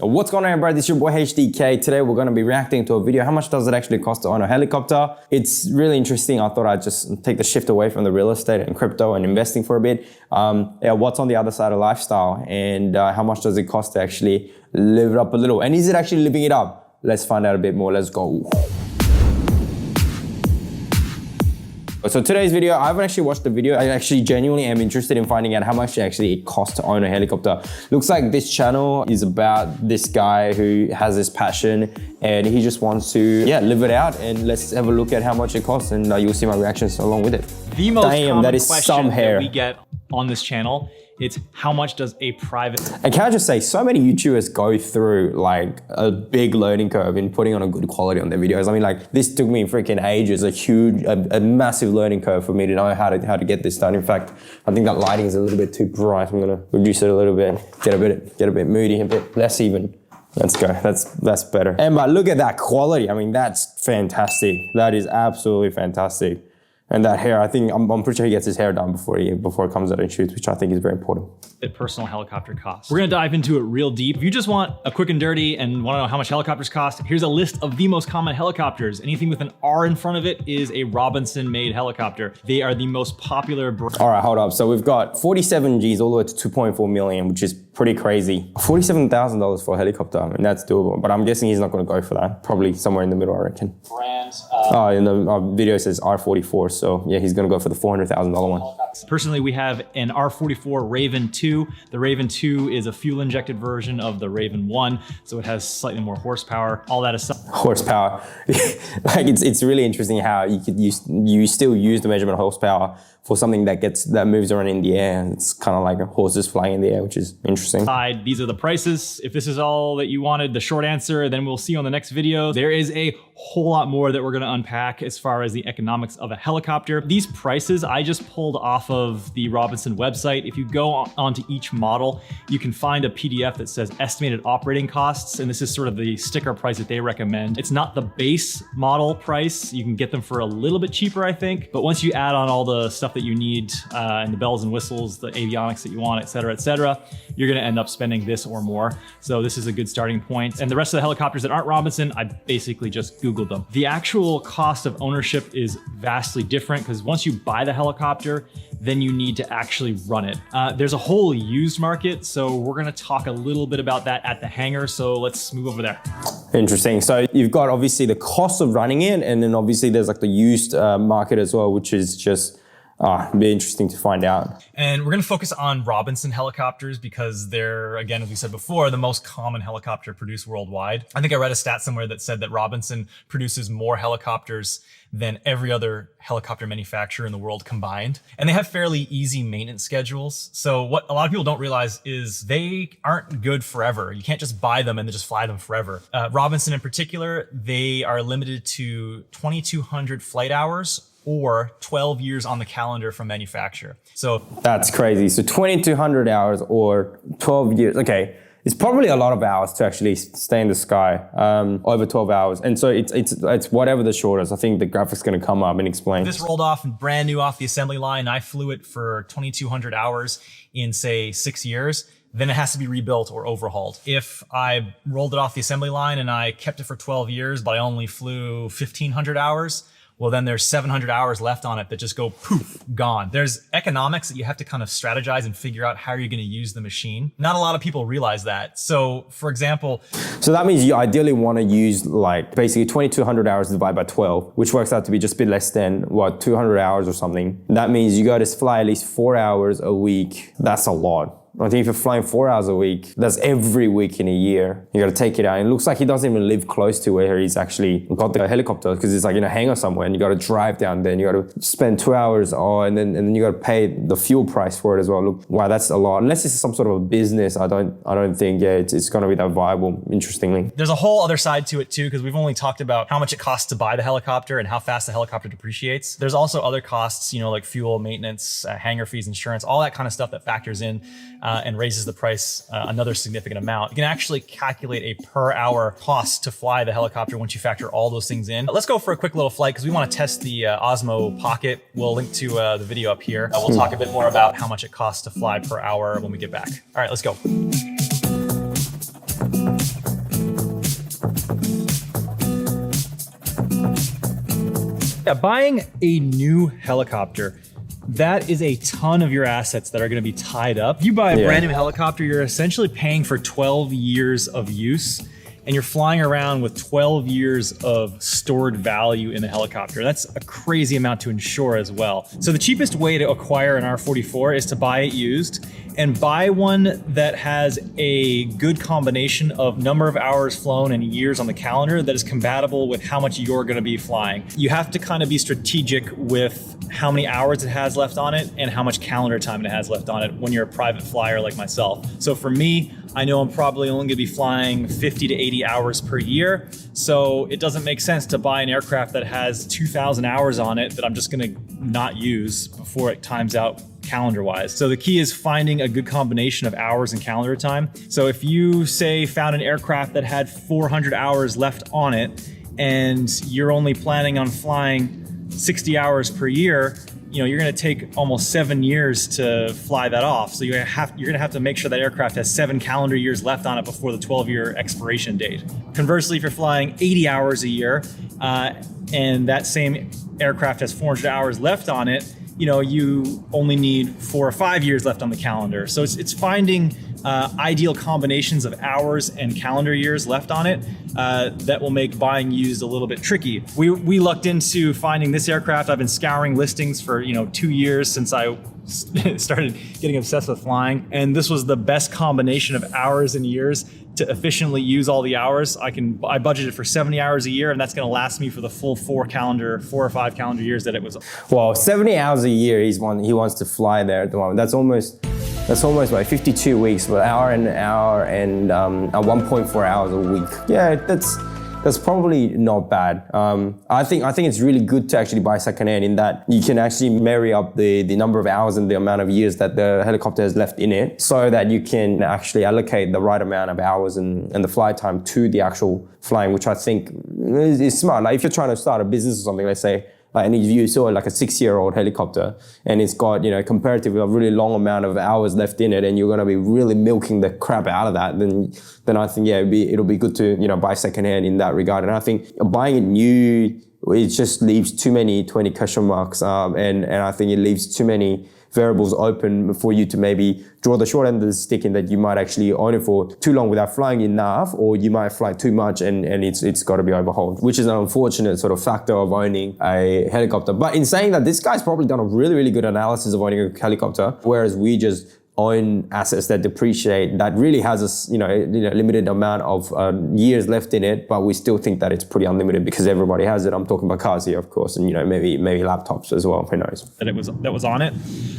What's going on, everybody? This is your boy HDK. Today we're going to be reacting to a video. How much does it actually cost to own a helicopter? It's really interesting. I thought I'd just take the shift away from the real estate and crypto and investing for a bit. What's on the other side of lifestyle, and how much does it cost to actually live it up a little? And is it actually living it up? Let's find out a bit more. Let's go. So today's video, I haven't actually watched the video. I actually genuinely am interested in finding out how much actually it costs to own a helicopter. Looks like this channel is about this guy who has this passion and he just wants to live it out. And let's have a look at how much it costs, and you'll see my reactions along with it. The most common question that we get on this channel, it's how much does a private... And can I just say, so many YouTubers go through like a big learning curve in putting on a good quality on their videos. I mean, like, this took me freaking ages, a massive learning curve for me to know how to get this done. In fact, I think that lighting is a little bit too bright. I'm gonna reduce it a little bit, get a bit moody, a bit less even. Let's go, that's better. And but look at that quality. I mean, that's fantastic. That is absolutely fantastic. And that hair, I think, I'm pretty sure he gets his hair done before it comes out and shoots, which I think is very important. Personal helicopter costs. We're gonna dive into it real deep. If you just want a quick and dirty and wanna know how much helicopters cost, here's a list of the most common helicopters. Anything with an R in front of it is a Robinson-made helicopter. They are the most popular brand. All right, hold up. So we've got 47 Gs all the way to 2.4 million, which is pretty crazy. $47,000 for a helicopter, I mean, that's doable. But I'm guessing he's not gonna go for that. Probably somewhere in the middle, I reckon. Brands. In the video it says R44, so yeah, he's gonna go for the $400,000 one. Personally, we have an R44 Raven II. The Raven II is a fuel-injected version of the Raven I, so it has slightly more horsepower. All that aside. Horsepower. Like, it's really interesting how you still use the measurement of horsepower for something that moves around in the air. It's kind of like horses flying in the air, which is interesting. These are the prices. If this is all that you wanted, the short answer, then we'll see on the next video. There is a whole lot more that we're gonna unpack as far as the economics of a helicopter. These prices I just pulled off of the Robinson website. If you go onto each model, you can find a PDF that says estimated operating costs, and this is sort of the sticker price that they recommend. It's not the base model price. You can get them for a little bit cheaper, I think, but once you add on all the stuff that you need and the bells and whistles, the avionics that you want, et cetera, you're gonna end up spending this or more. So this is a good starting point. And the rest of the helicopters that aren't Robinson, I basically just Googled them. The actual cost of ownership is vastly different because once you buy the helicopter, then you need to actually run it. There's a whole used market, so we're gonna talk a little bit about that at the hangar, so let's move over there. Interesting. So you've got obviously the cost of running it, and then obviously there's like the used market as well, which is just be interesting to find out. And we're gonna focus on Robinson helicopters because they're, again, as we said before, the most common helicopter produced worldwide. I think I read a stat somewhere that said that Robinson produces more helicopters than every other helicopter manufacturer in the world combined. And they have fairly easy maintenance schedules. So what a lot of people don't realize is they aren't good forever. You can't just buy them and then just fly them forever. Robinson in particular, they are limited to 2,200 flight hours or 12 years on the calendar from manufacture. So that's crazy. So 2,200 hours or 12 years. Okay. It's probably a lot of hours to actually stay in the sky, over 12 hours. And so it's whatever the shortest. I think the graphic's gonna come up and explain. This rolled off brand new off the assembly line. I flew it for 2,200 hours in say 6 years. Then it has to be rebuilt or overhauled. If I rolled it off the assembly line and I kept it for 12 years, but I only flew 1,500 hours, well, then there's 700 hours left on it that just go poof, gone. There's economics that you have to kind of strategize and figure out how you're gonna use the machine. Not a lot of people realize that. So for example, so that means you ideally wanna use like basically 2,200 hours divided by 12, which works out to be just a bit less than what, 200 hours or something. That means you gotta fly at least 4 hours a week. That's a lot. I think if you're flying 4 hours a week, that's every week in a year. You gotta take it out. And it looks like he doesn't even live close to where he's actually got the helicopter because it's like in a hangar somewhere and you gotta drive down there and you gotta spend 2 hours and then you gotta pay the fuel price for it as well. Look, wow, that's a lot. Unless it's some sort of a business, I don't think, it's gonna be that viable, interestingly. There's a whole other side to it too, because we've only talked about how much it costs to buy the helicopter and how fast the helicopter depreciates. There's also other costs, like fuel, maintenance, hangar fees, insurance, all that kind of stuff that factors in and raises the price another significant amount. You can actually calculate a per hour cost to fly the helicopter once you factor all those things in. Let's go for a quick little flight because we want to test the Osmo Pocket. We'll link to the video up here. We'll talk a bit more about how much it costs to fly per hour when we get back. All right, let's go. Buying a new helicopter, that is a ton of your assets that are gonna be tied up. If you buy a brand new helicopter, you're essentially paying for 12 years of use, and you're flying around with 12 years of stored value in the helicopter. That's a crazy amount to insure as well. So the cheapest way to acquire an R44 is to buy it used, and buy one that has a good combination of number of hours flown and years on the calendar that is compatible with how much you're gonna be flying. You have to kind of be strategic with how many hours it has left on it and how much calendar time it has left on it when you're a private flyer like myself. So for me, I know I'm probably only gonna be flying 50 to 80 hours per year. So it doesn't make sense to buy an aircraft that has 2,000 hours on it that I'm just gonna not use before it times out calendar-wise. So the key is finding a good combination of hours and calendar time. So if you say found an aircraft that had 400 hours left on it and you're only planning on flying 60 hours per year, you're gonna take almost 7 years to fly that off. So you're gonna have to make sure that aircraft has 7 calendar years left on it before the 12-year expiration date. Conversely, if you're flying 80 hours a year and that same aircraft has 400 hours left on it, you only need 4 or 5 years left on the calendar. So it's finding ideal combinations of hours and calendar years left on it that will make buying used a little bit tricky. We lucked into finding this aircraft. I've been scouring listings for 2 years since I started getting obsessed with flying, and this was the best combination of hours and years to efficiently use all the hours. I budgeted for 70 hours a year, and that's going to last me for the full 4 or 5 calendar years that it was. Well, 70 hours a year he wants to fly there at the moment. That's almost like 52 weeks, but an hour and 1.4 hours a week. Yeah, that's probably not bad. I think it's really good to actually buy secondhand in that you can actually marry up the number of hours and the amount of years that the helicopter has left in it, so that you can actually allocate the right amount of hours and the flight time to the actual flying, which I think is smart. Like if you're trying to start a business or something, let's say, and if you saw like a 6-year-old helicopter and it's got, comparatively a really long amount of hours left in it, and you're going to be really milking the crap out of that, then I think, it'll be good to, buy secondhand in that regard. And I think buying it new, it just leaves too many 20 question marks. And I think it leaves too many variables open for you to maybe draw the short end of the stick, in that you might actually own it for too long without flying enough, or you might fly too much and it's got to be overhauled, which is an unfortunate sort of factor of owning a helicopter. But in saying that, this guy's probably done a really, really good analysis of owning a helicopter, whereas we just own assets that depreciate, that really has a limited amount of years left in it, but we still think that it's pretty unlimited because everybody has it. I'm talking about cars here, of course, and maybe laptops as well. Who knows? That was on it,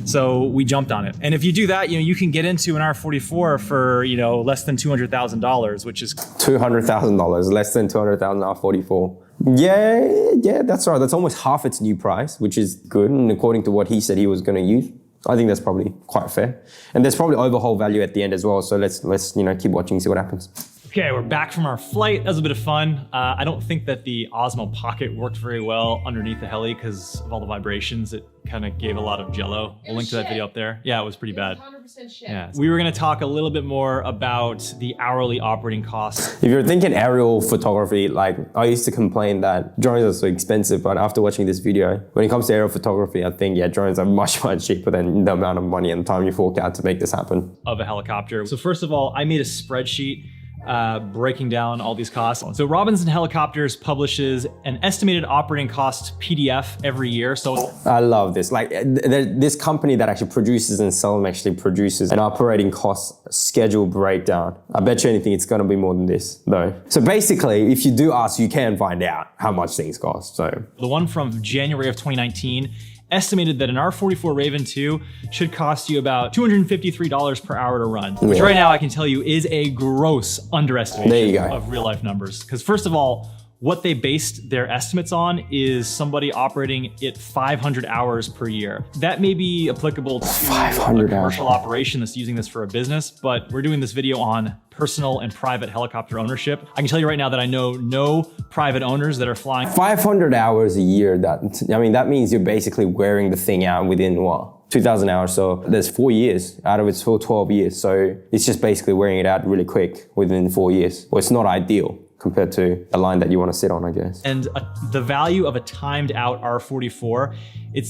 so we jumped on it. And if you do that, you can get into an R44 for less than $200,000, which is $200,000, less than $200,000 R44. Yeah, that's right. That's almost half its new price, which is good, and according to what he said he was going to use. I think that's probably quite fair. And there's probably overhaul value at the end as well. So let's keep watching, see what happens. Okay, we're back from our flight. That was a bit of fun. I don't think that the Osmo Pocket worked very well underneath the heli because of all the vibrations. It kind of gave a lot of jello. We'll link to that video up there. Yeah, it was pretty bad. 100% shit. Yeah. We were gonna talk a little bit more about the hourly operating costs. If you're thinking aerial photography, like I used to complain that drones are so expensive, but after watching this video, when it comes to aerial photography, I think, drones are much, much cheaper than the amount of money and time you fork out to make this happen. Of a helicopter. So first of all, I made a spreadsheet breaking down all these costs. So Robinson Helicopters publishes an estimated operating cost PDF every year. So I love this. Like this company that actually produces and sells actually produces an operating cost schedule breakdown. I bet you anything it's going to be more than this though. So basically, if you do ask, you can find out how much things cost. So the one from January of 2019 estimated that an R44 Raven II should cost you about $253 per hour to run, which right now I can tell you is a gross underestimation of real life numbers. Because first of all, what they based their estimates on is somebody operating it 500 hours per year. That may be applicable to a commercial operation that's using this for a business, but we're doing this video on personal and private helicopter ownership. I can tell you right now that I know no private owners that are flying 500 hours a year. That means you're basically wearing the thing out within what? 2,000 hours. So there's 4 years out of its full 12 years. So it's just basically wearing it out really quick within 4 years. Well, it's not ideal. compared to a line that you want to sit on, I guess. And the value of a timed out R44,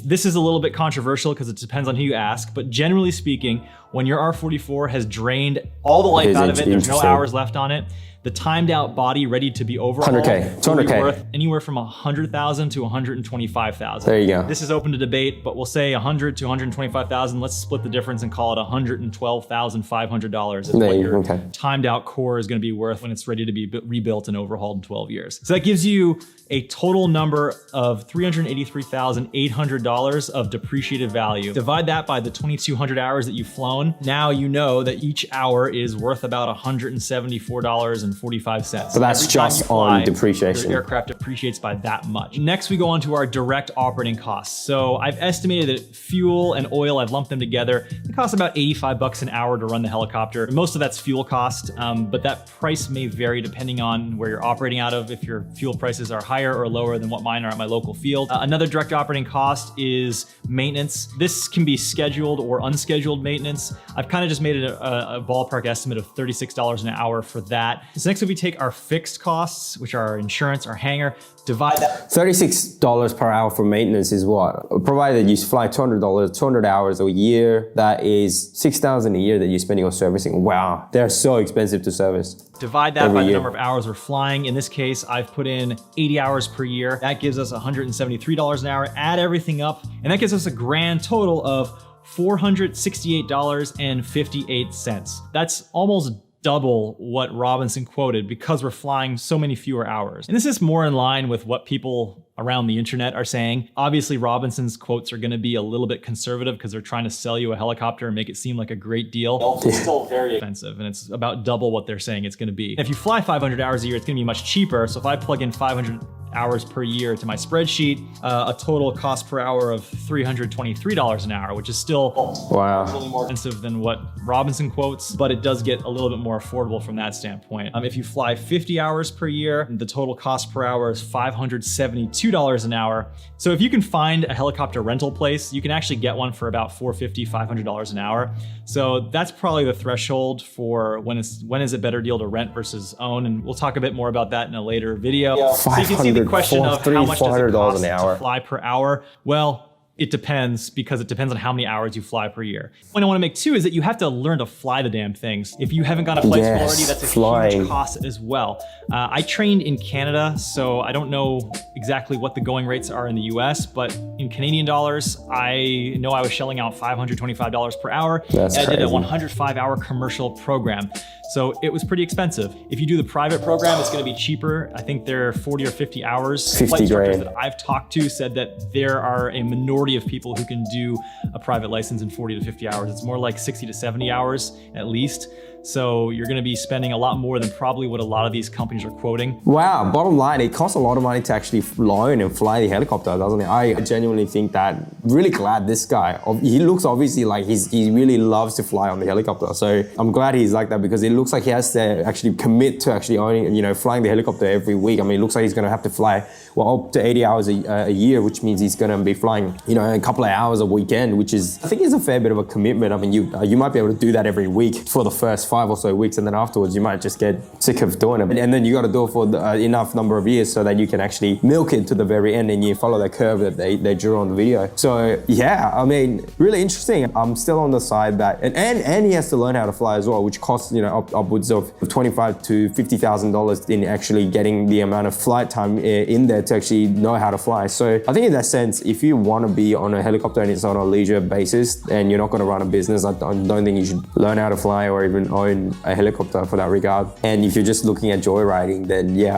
this is a little bit controversial because it depends on who you ask, but generally speaking, when your R44 has drained all the life out of it, there's no hours left on it, the timed out body ready to be overhauled 100K, will be 200K. worth anywhere from 100,000 to 125,000. There you go. This is open to debate, but we'll say 100 to 125,000. Let's split the difference and call it $112,500 is what your timed out core is going to be worth when it's ready to be rebuilt and overhauled in 12 years. So that gives you a total number of $383,800 of depreciated value. Divide that by the 2,200 hours that you've flown. Now you know that each hour is worth about $174.45. So that's just on depreciation. Your aircraft depreciates by that much. Next, we go on to our direct operating costs. So I've estimated that fuel and oil, I've lumped them together. It costs about $85 an hour to run the helicopter. Most of that's fuel cost, but that price may vary depending on where you're operating out of, if your fuel prices are higher or lower than what mine are at my local field. Another direct operating cost is maintenance. This can be scheduled or unscheduled maintenance. I've kind of just made it a ballpark estimate of $36 an hour for that. So next, if we take our fixed costs, which are our insurance, our hangar, divide that. $36 per hour for maintenance is what? Provided you fly $200, 200 hours a year, that is $6,000 a year that you're spending on servicing. Wow, they're so expensive to service. Divide that by the number of hours we're flying. In this case, I've put in 80 hours per year. That gives us $173 an hour. Add everything up, and that gives us a grand total of $468.58. That's almost double what Robinson quoted because we're flying so many fewer hours. And this is more in line with what people around the internet are saying. Obviously, Robinson's quotes are gonna be a little bit conservative because they're trying to sell you a helicopter and make it seem like a great deal. It's still very expensive, and it's about double what they're saying it's gonna be. If you fly 500 hours a year, it's gonna be much cheaper. So if I plug in 500 hours per year to my spreadsheet, a total cost per hour of $323 an hour, which is still a little more expensive than what Robinson quotes, but it does get a little bit more affordable from that standpoint. If you fly 50 hours per year, the total cost per hour is $572 an hour. So if you can find a helicopter rental place, you can actually get one for about $450, $500 an hour. So that's probably the threshold for when is it better deal to rent versus own, and we'll talk a bit more about that in a later video. So you can see the question of how much does it cost to fly per hour? Well, it depends, because it depends on how many hours you fly per year. The point I want to make too is that you have to learn to fly the damn things. If you haven't gone to flight school already, that's a huge cost as well. I trained in Canada, so I don't know exactly what the going rates are in the US, but in Canadian dollars, I know I was shelling out $525 per hour. That's crazy. I did a 105-hour commercial program. So it was pretty expensive. If you do the private program, it's gonna be cheaper. I think they're 40 or 50 hours. 50 grand. That I've talked to said that there are a minority of people who can do a private license in 40 to 50 hours. It's more like 60 to 70 hours at least. So you're gonna be spending a lot more than probably what a lot of these companies are quoting. Wow, bottom line, it costs a lot of money to actually loan and fly the helicopter, doesn't it? I genuinely think that, really glad this guy, he looks obviously like he really loves to fly on the helicopter. So I'm glad he's like that, because it looks like he has to actually commit to actually owning, flying the helicopter every week. I mean, it looks like he's gonna have to fly, up to 80 hours a year, which means he's gonna be flying, a couple of hours a weekend, which is, I think is a fair bit of a commitment. I mean, you might be able to do that every week for the first 5 or so weeks, and then afterwards you might just get sick of doing it. And then you got to do it for enough number of years so that you can actually milk it to the very end and you follow the curve that they drew on the video. So yeah, I mean, really interesting. I'm still on the side that, and he has to learn how to fly as well, which costs upwards of $25,000 to $50,000 in actually getting the amount of flight time in there to actually know how to fly. So I think in that sense, if you want to be on a helicopter and it's on a leisure basis and you're not going to run a business, I don't think you should learn how to fly or even own a helicopter for that regard. And if you're just looking at joyriding, then yeah,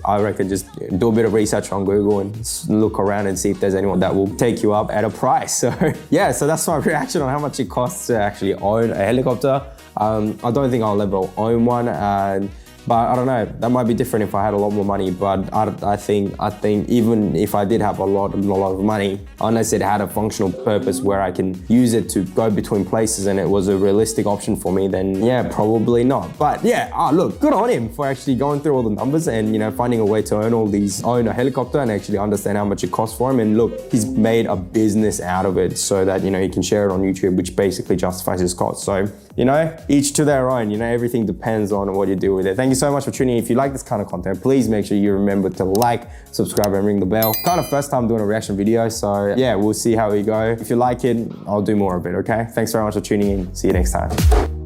I reckon just do a bit of research on Google and look around and see if there's anyone that will take you up at a price. So yeah, so that's my reaction on how much it costs to actually own a helicopter. I don't think I'll ever own one. But I don't know, that might be different if I had a lot more money. But I think even if I did have a lot of money, unless it had a functional purpose where I can use it to go between places and it was a realistic option for me, then yeah, probably not. But yeah, look, good on him for actually going through all the numbers and finding a way to own a helicopter and actually understand how much it costs for him. And look, he's made a business out of it so that he can share it on YouTube, which basically justifies his cost. So you know, each to their own, you know, everything depends on what you do with it. Thank you so much for tuning in. If you like this kind of content, please make sure you remember to like, subscribe, and ring the bell. Kind of first time doing a reaction video, so yeah, we'll see how we go. If you like it, I'll do more of it, okay? Thanks very much for tuning in. See you next time.